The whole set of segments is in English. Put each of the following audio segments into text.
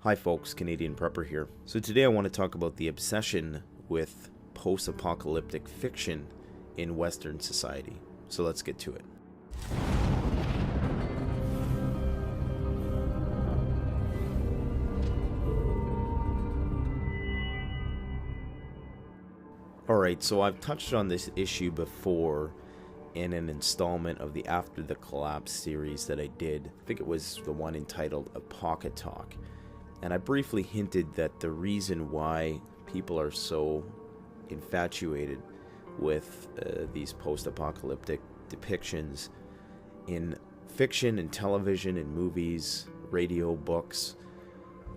Hi folks, Canadian Prepper here. So today I want to talk about the obsession with post-apocalyptic fiction in Western society. So let's get to it. Alright, so I've touched on this issue before in an installment of the After the Collapse series that I did. I think it was the one entitled A Pocket Talk. And I briefly hinted that the reason why people are so infatuated with these post-apocalyptic depictions in fiction and television and movies, radio, books,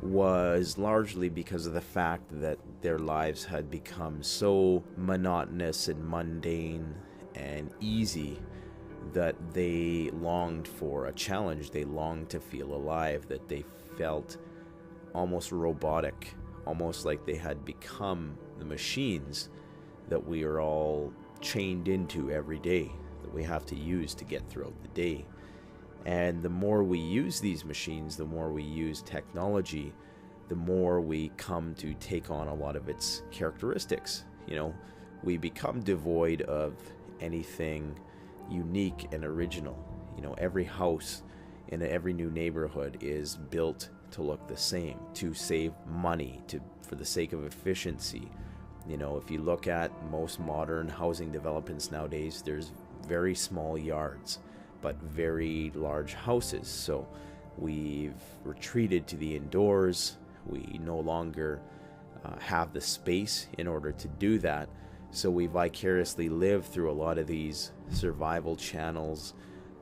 was largely because of the fact that their lives had become so monotonous and mundane and easy that they longed for a challenge. They longed to feel alive, that they felt almost robotic, almost like they had become the machines that we are all chained into every day, that we have to use to get throughout the day. And the more we use these machines, the more we use technology, the more we come to take on a lot of its characteristics. You know, we become devoid of anything unique and original. You know, every house in every new neighborhood is built to look the same, to save money, for the sake of efficiency. You know, if you look at most modern housing developments nowadays, there's very small yards but very large houses. So we've retreated to the indoors. We no longer have the space in order to do that. So we vicariously live through a lot of these survival channels,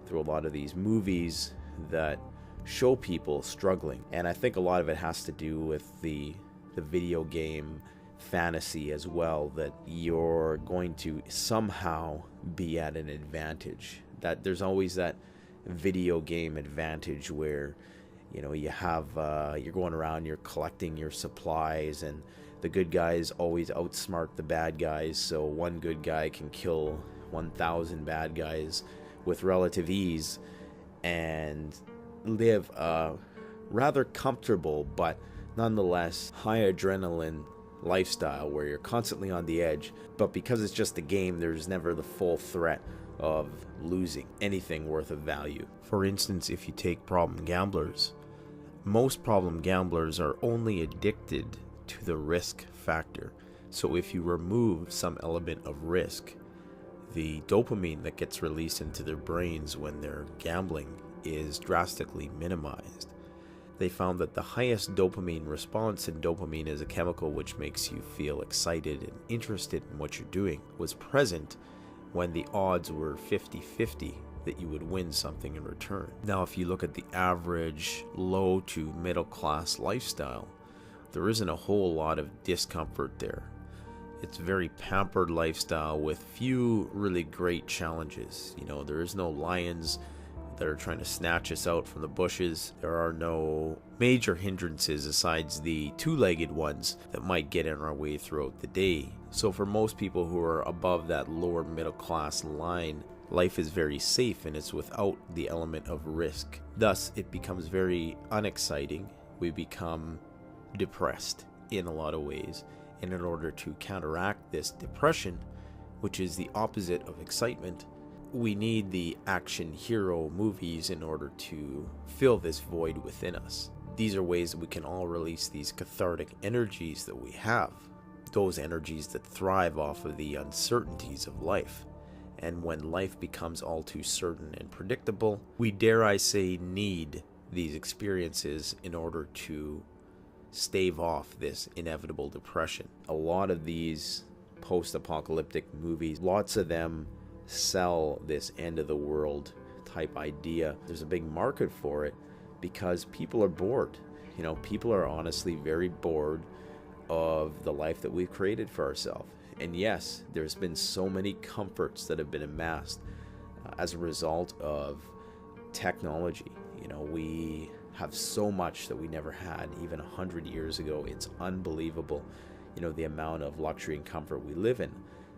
through a lot of these movies that show people struggling. And I think a lot of it has to do with the video game fantasy as well, that you're going to somehow be at an advantage. That there's always that video game advantage where, you know, you have you're going around, you're collecting your supplies, and the good guys always outsmart the bad guys, so one good guy can kill 1,000 bad guys with relative ease and live a rather comfortable but nonetheless high adrenaline lifestyle where you're constantly on the edge. But because it's just a game, there's never the full threat of losing anything worth of value. For instance, if you take problem gamblers, most problem gamblers are only addicted to the risk factor. So if you remove some element of risk, the dopamine that gets released into their brains when they're gambling is drastically minimized. They found that the highest dopamine response, and dopamine is a chemical which makes you feel excited and interested in what you're doing, was present when the odds were 50-50 that you would win something in return. Now, if you look at the average low to middle class lifestyle, there isn't a whole lot of discomfort there. It's a very pampered lifestyle with few really great challenges. You know, there is no lions that are trying to snatch us out from the bushes. There are no major hindrances besides the two-legged ones that might get in our way throughout the day. So for most people who are above that lower middle class line, life is very safe and it's without the element of risk. Thus, it becomes very unexciting. We become depressed in a lot of ways. And in order to counteract this depression, which is the opposite of excitement, we need the action hero movies in order to fill this void within us. These are ways that we can all release these cathartic energies that we have, those energies that thrive off of the uncertainties of life. And when life becomes all too certain and predictable, we, dare I say, need these experiences in order to stave off this inevitable depression. A lot of these post-apocalyptic movies, lots of them sell this end of the world type idea. There's a big market for it because people are bored. You know, people are honestly very bored of the life that we've created for ourselves. And yes, there's been so many comforts that have been amassed as a result of technology. You know, we have so much that we never had even 100 years ago. It's unbelievable, you know, the amount of luxury and comfort we live in.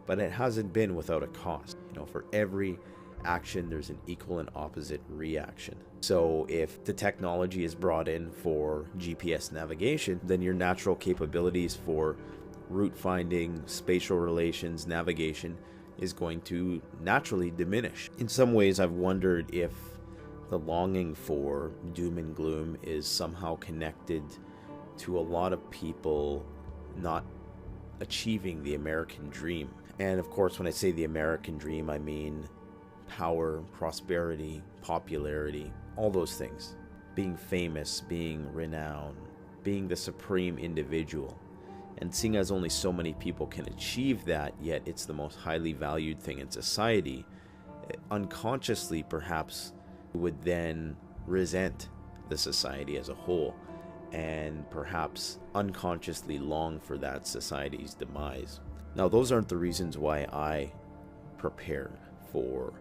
But it hasn't been without a cost. You know, for every action, there's an equal and opposite reaction. So if the technology is brought in for GPS navigation, then your natural capabilities for route finding, spatial relations, navigation is going to naturally diminish. In some ways, I've wondered if the longing for doom and gloom is somehow connected to a lot of people not achieving the American dream. And of course, when I say the American dream, I mean power, prosperity, popularity, all those things. Being famous, being renowned, being the supreme individual. And seeing as only so many people can achieve that, yet it's the most highly valued thing in society, unconsciously perhaps would then resent the society as a whole, and perhaps unconsciously long for that society's demise. Now, those aren't the reasons why I prepare for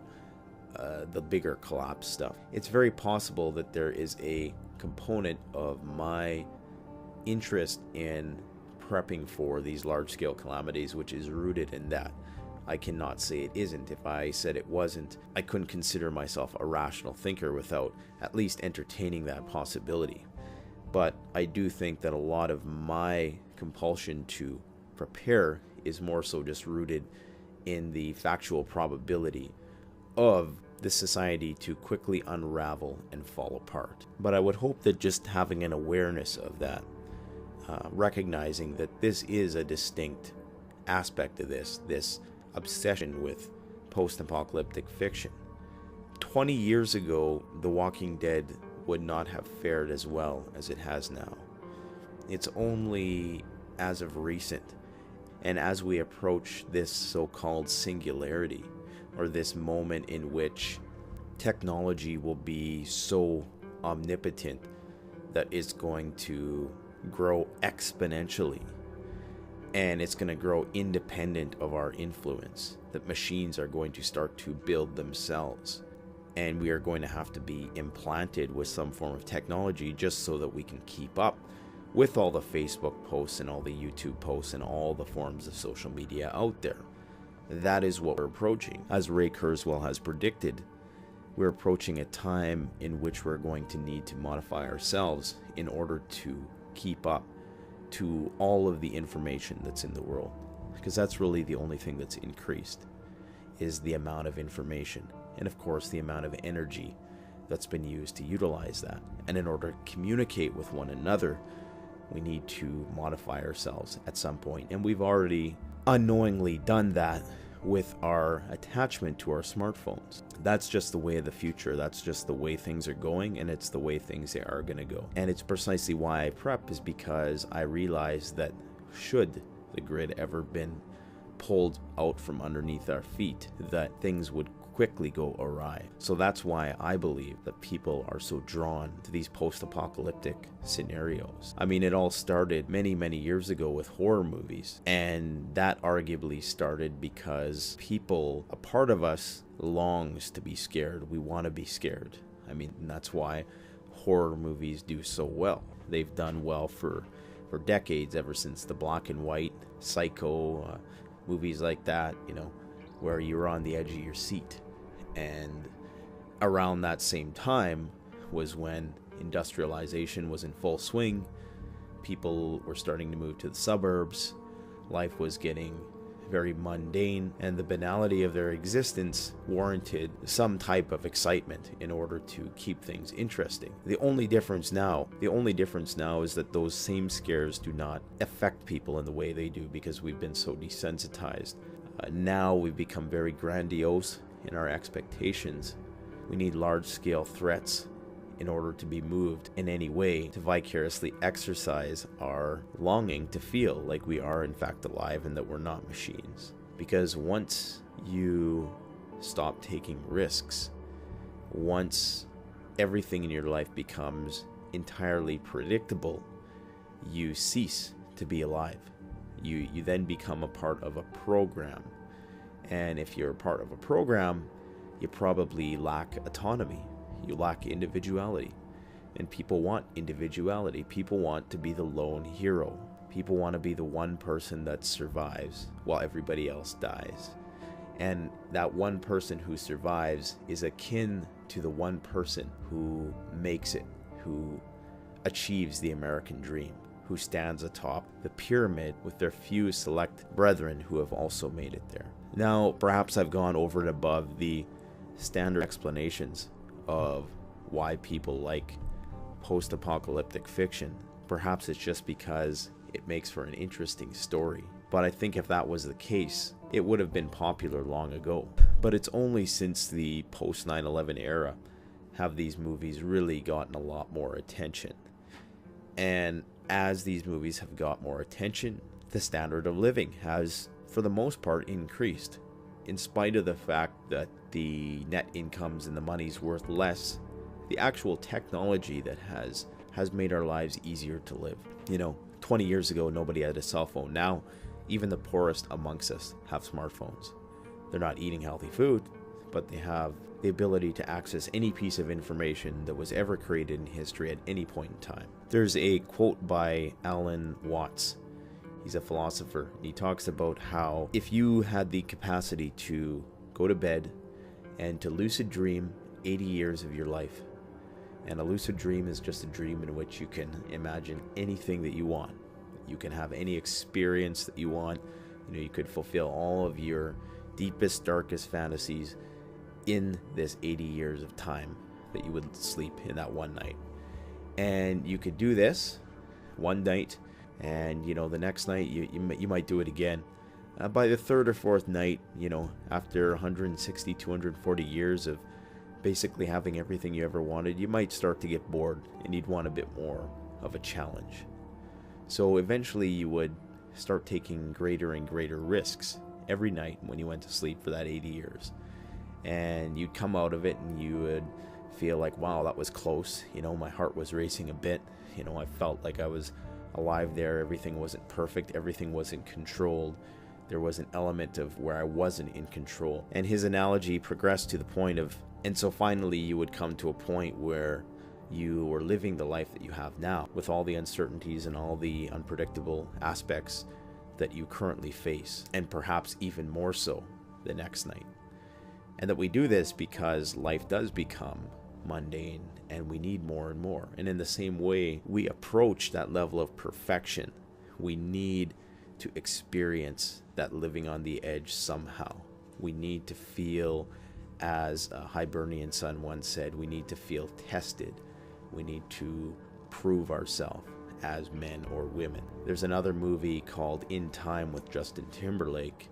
the bigger collapse stuff. It's very possible that there is a component of my interest in prepping for these large-scale calamities which is rooted in that. I cannot say it isn't. If I said it wasn't, I couldn't consider myself a rational thinker without at least entertaining that possibility. But I do think that a lot of my compulsion to prepare is more so just rooted in the factual probability of the society to quickly unravel and fall apart. But I would hope that just having an awareness of that, recognizing that this is a distinct aspect of this obsession with post-apocalyptic fiction. 20 years ago, The Walking Dead would not have fared as well as it has now. It's only as of recent, and as we approach this so-called singularity, or this moment in which technology will be so omnipotent that it's going to grow exponentially, and it's going to grow independent of our influence, that machines are going to start to build themselves, and we are going to have to be implanted with some form of technology just so that we can keep up with all the Facebook posts and all the YouTube posts and all the forms of social media out there. That is what we're approaching. As Ray Kurzweil has predicted, we're approaching a time in which we're going to need to modify ourselves in order to keep up to all of the information that's in the world. Because that's really the only thing that's increased, is the amount of information. And of course, the amount of energy that's been used to utilize that. And in order to communicate with one another, we need to modify ourselves at some point. And we've already unknowingly done that with our attachment to our smartphones. That's just the way of the future. That's just the way things are going, and it's the way things are going to go. And it's precisely why I prep, is because I realize that should the grid ever been pulled out from underneath our feet, that things would quickly go awry. So that's why I believe that people are so drawn to these post-apocalyptic scenarios. I mean, it all started many, many years ago with horror movies, and that arguably started because people, a part of us, longs to be scared. We want to be scared. I mean, that's why horror movies do so well. They've done well for decades, ever since the black and white Psycho movies like that, you know, where you were on the edge of your seat. And around that same time was when industrialization was in full swing. People were starting to move to the suburbs. Life was getting very mundane, and the banality of their existence warranted some type of excitement in order to keep things interesting. The only difference now is that those same scares do not affect people in the way they do, because we've been so desensitized. Now we've become very grandiose in our expectations. We need large-scale threats in order to be moved in any way, to vicariously exercise our longing to feel like we are in fact alive and that we're not machines. Because once you stop taking risks, once everything in your life becomes entirely predictable, you cease to be alive. You then become a part of a program. And if you're a part of a program, you probably lack autonomy. You lack individuality. And people want individuality. People want to be the lone hero. People want to be the one person that survives while everybody else dies. And that one person who survives is akin to the one person who makes it, who achieves the American dream, who stands atop the pyramid with their few select brethren who have also made it there. Now, perhaps I've gone over and above the standard explanations of why people like post-apocalyptic fiction. Perhaps it's just because it makes for an interesting story. But I think if that was the case, it would have been popular long ago. But it's only since the post 9/11 era have these movies really gotten a lot more attention. And as these movies have got more attention, the standard of living has, for the most part, increased. In spite of the fact that the net incomes and the money's worth less, the actual technology that has made our lives easier to live. 20 years ago, nobody had a cell phone. Now, even the poorest amongst us have smartphones. They're not eating healthy food, but they have the ability to access any piece of information that was ever created in history at any point in time. There's a quote by Alan Watts. He's a philosopher. He talks about how if you had the capacity to go to bed and to lucid dream 80 years of your life, and a lucid dream is just a dream in which you can imagine anything that you want. You can have any experience that you want. You could fulfill all of your deepest, darkest fantasies in this 80 years of time that you would sleep in that one night. And you could do this one night, and the next night you might do it again. By the third or fourth night, after 160, 240 years of basically having everything you ever wanted, you might start to get bored and you'd want a bit more of a challenge. So eventually you would start taking greater and greater risks every night when you went to sleep for that 80 years. And you'd come out of it and you would feel like, wow, that was close. My heart was racing a bit. I felt like I was alive there. Everything wasn't perfect. Everything wasn't controlled. There was an element of where I wasn't in control. And his analogy progressed to the point of, and so finally you would come to a point where you were living the life that you have now, with all the uncertainties and all the unpredictable aspects that you currently face, and perhaps even more so the next night. And that we do this because life does become mundane and we need more and more. And in the same way, we approach that level of perfection. We need to experience that living on the edge somehow. We need to feel, as a Hibernian son once said, we need to feel tested. We need to prove ourselves as men or women. There's another movie called In Time with Justin Timberlake.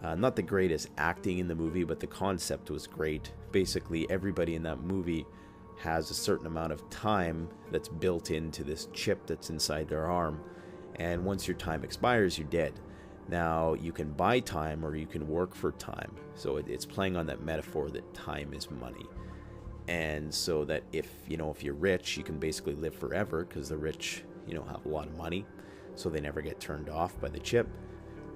Not the greatest acting in the movie, but the concept was great. Basically, everybody in that movie has a certain amount of time that's built into this chip that's inside their arm. And once your time expires, you're dead. Now, you can buy time or you can work for time. So it's playing on that metaphor that time is money. And so that if you're rich, you can basically live forever because the rich, have a lot of money. So they never get turned off by the chip.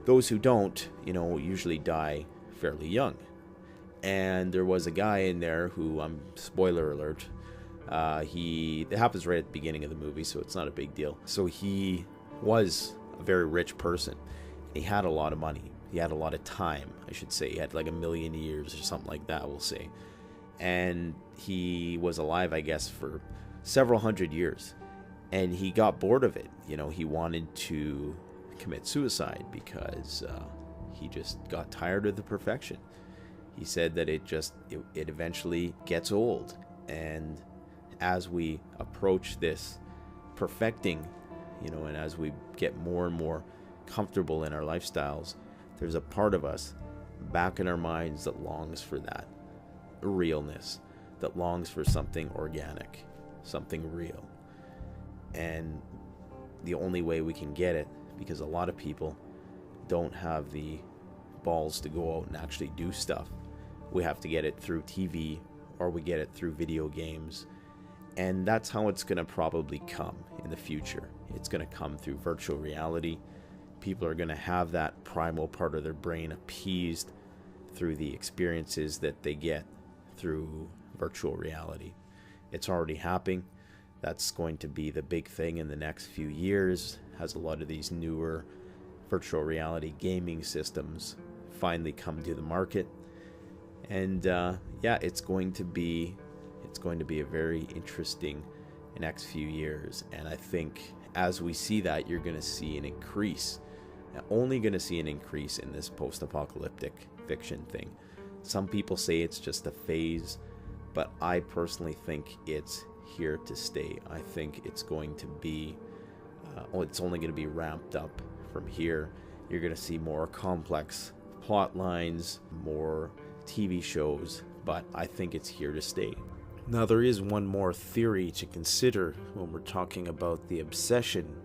Those who don't, usually die fairly young. And there was a guy in there who, spoiler alert, it happens right at the beginning of the movie, so it's not a big deal. So he was a very rich person. He had a lot of money. He had a lot of time, I should say. He had like 1 million years or something like that, we'll say. And he was alive, I guess, for several hundred years. And he got bored of it. He wanted to commit suicide because he just got tired of the perfection. He said that it eventually gets old. And as we approach this perfecting, and as we get more and more comfortable in our lifestyles, there's a part of us back in our minds that longs for that realness, that longs for something organic, something real. And the only way we can get it, because a lot of people don't have the balls to go out and actually do stuff, we have to get it through TV or we get it through video games. And that's how it's going to probably come in the future. It's going to come through virtual reality. People are going to have that primal part of their brain appeased through the experiences that they get through virtual reality. It's already happening. That's going to be the big thing in the next few years, as a lot of these newer virtual reality gaming systems finally come to the market. And yeah, it's going to be a very interesting next few years. And I think as we see that, you're going to see an increase, only going to see an increase in this post-apocalyptic fiction thing. Some people say it's just a phase, but I personally think it's here to stay. I think it's going to be, it's only going to be ramped up from here. You're going to see more complex plot lines, more TV shows, but I think it's here to stay. Now, there is one more theory to consider when we're talking about the obsession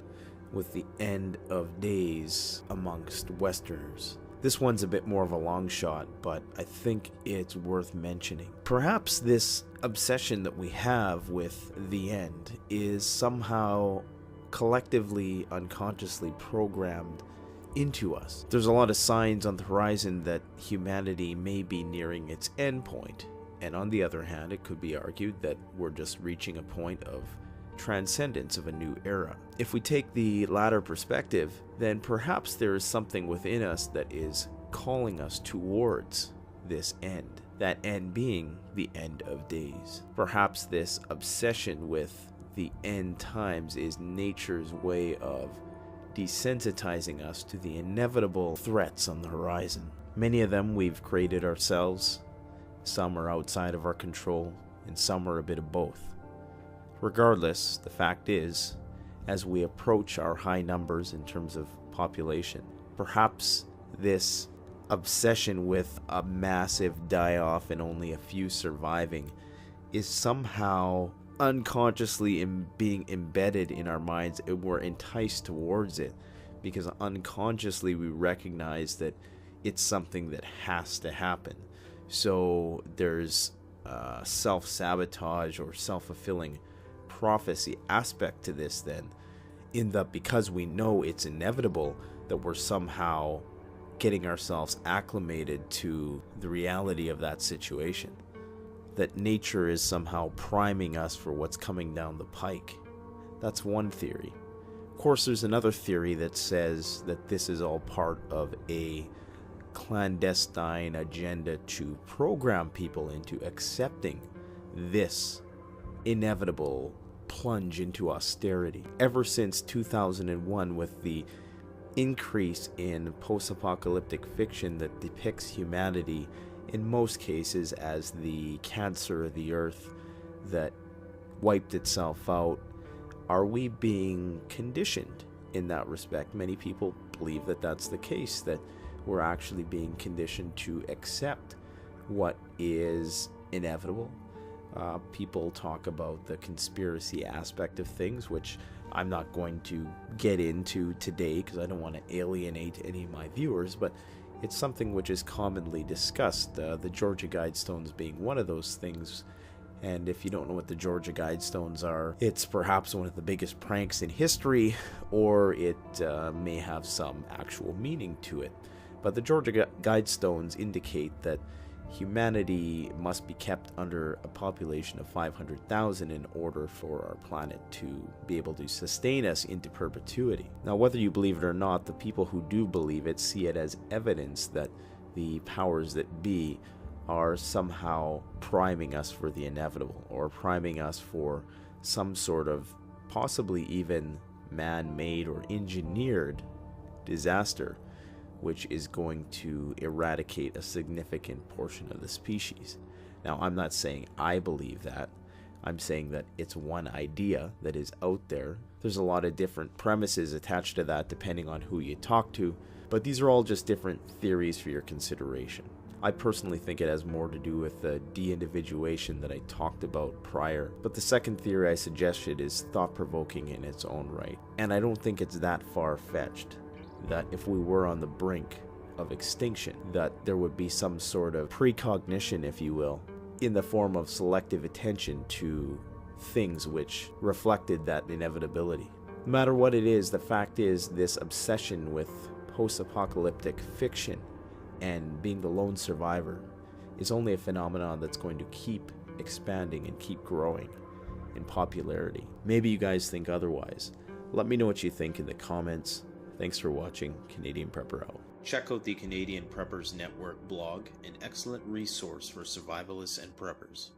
with the end of days amongst Westerners. This one's a bit more of a long shot, but I think it's worth mentioning. Perhaps this obsession that we have with the end is somehow collectively, unconsciously programmed into us. There's a lot of signs on the horizon that humanity may be nearing its end point. And on the other hand, it could be argued that we're just reaching a point of transcendence of a new era. If we take the latter perspective, then perhaps there is something within us that is calling us towards this end. That end being the end of days. Perhaps this obsession with the end times is nature's way of desensitizing us to the inevitable threats on the horizon. Many of them we've created ourselves. Some are outside of our control, and some are a bit of both. Regardless, the fact is, as we approach our high numbers in terms of population, perhaps this obsession with a massive die-off and only a few surviving is somehow unconsciously being embedded in our minds, and we're enticed towards it because unconsciously we recognize that it's something that has to happen. So there's self-sabotage or self-fulfilling prophecy aspect to this then, in that because we know it's inevitable, that we're somehow getting ourselves acclimated to the reality of that situation. That nature is somehow priming us for what's coming down the pike. That's one theory. Of course, there's another theory that says that this is all part of a clandestine agenda to program people into accepting this inevitable plunge into austerity. Ever since 2001, with the increase in post-apocalyptic fiction that depicts humanity in most cases as the cancer of the earth that wiped itself out, are we being conditioned in that respect? Many people believe that that's the case, that we're actually being conditioned to accept what is inevitable. People talk about the conspiracy aspect of things, which I'm not going to get into today because I don't want to alienate any of my viewers, but it's something which is commonly discussed, the Georgia Guidestones being one of those things. And if you don't know what the Georgia Guidestones are, it's perhaps one of the biggest pranks in history, or it may have some actual meaning to it. But the Georgia Guidestones indicate that humanity must be kept under a population of 500,000 in order for our planet to be able to sustain us into perpetuity. Now, whether you believe it or not, the people who do believe it see it as evidence that the powers that be are somehow priming us for the inevitable, or priming us for some sort of possibly even man-made or engineered disaster, which is going to eradicate a significant portion of the species. Now, I'm not saying I believe that. I'm saying that it's one idea that is out there. There's a lot of different premises attached to that depending on who you talk to, but these are all just different theories for your consideration. I personally think it has more to do with the de-individuation that I talked about prior, but the second theory I suggested is thought-provoking in its own right, and I don't think it's that far-fetched. That if we were on the brink of extinction, that there would be some sort of precognition, if you will, in the form of selective attention to things which reflected that inevitability. No matter what it is, the fact is this obsession with post-apocalyptic fiction and being the lone survivor is only a phenomenon that's going to keep expanding and keep growing in popularity. Maybe you guys think otherwise. Let me know what you think in the comments. Thanks for watching Canadian Prepper Out. Check out the Canadian Preppers Network blog, an excellent resource for survivalists and preppers.